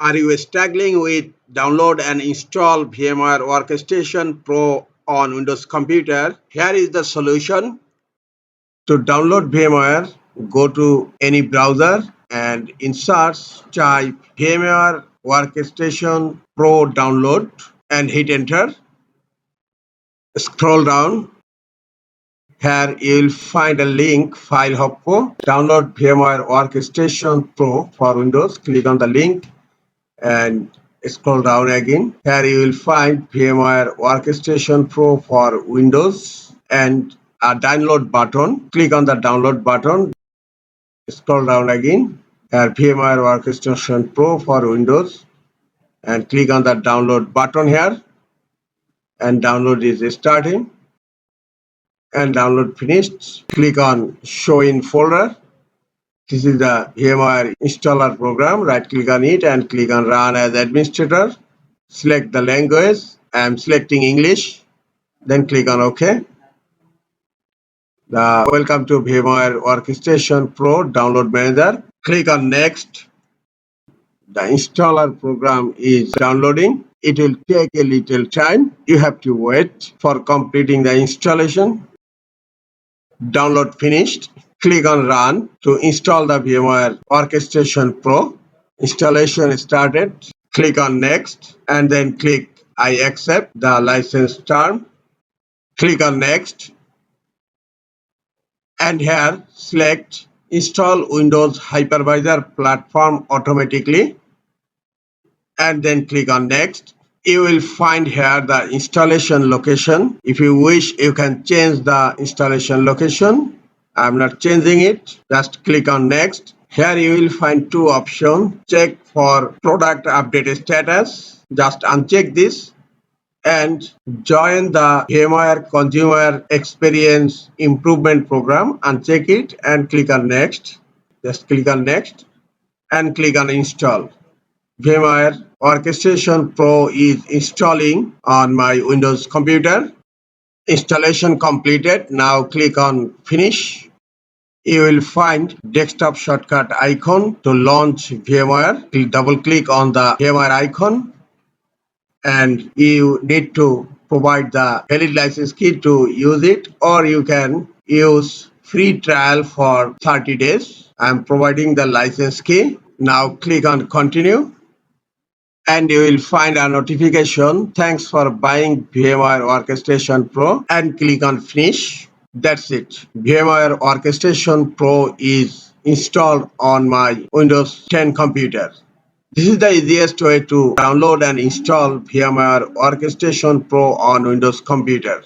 Are you struggling with download and install VMware Workstation Pro on Windows computer? Here is the solution. To download VMware, go to any browser and in search type VMware Workstation Pro download and hit enter. Scroll down. Here you will find a link file hoppo. Download VMware Workstation Pro for Windows. Click on the link and scroll down again. Here you will find VMware Workstation Pro for Windows and a download button. Click on the download button. Scroll down again. Here VMware Workstation Pro for Windows and click on the download button here and download is starting and download finished. Click on show in folder. This is the VMware installer program. Right click on it and click on run as administrator. Select the language. I am selecting English. Then click on OK. Welcome to VMware Workstation Pro Download Manager. Click on Next. The installer program is downloading. It will take a little time. You have to wait for completing the installation. Download finished. Click on Run to install the VMware Workstation Pro. Installation started. Click on Next and then click I accept the license term. Click on Next and here select Install Windows Hypervisor Platform automatically and then click on Next. You will find here the installation location. If you wish, you can change the installation location. I'm not changing it. Just click on Next. Here you will find two options. Check for product update status. Just uncheck this and join the VMware Consumer Experience Improvement Program. Uncheck it and click on Next. Just click on Next and click on Install. VMware Workstation Pro is installing on my Windows computer. Installation completed. Now click on Finish. You will find desktop shortcut icon to launch VMware. Double click on the VMware icon and you need to provide the valid license key to use it, or you can use free trial for 30 days. I'm providing the license key. Now click on Continue. And you will find a notification. Thanks for buying VMware Workstation Pro and click on Finish. That's it. VMware Workstation Pro is installed on my Windows 10 computer. This is the easiest way to download and install VMware Workstation Pro on Windows computer.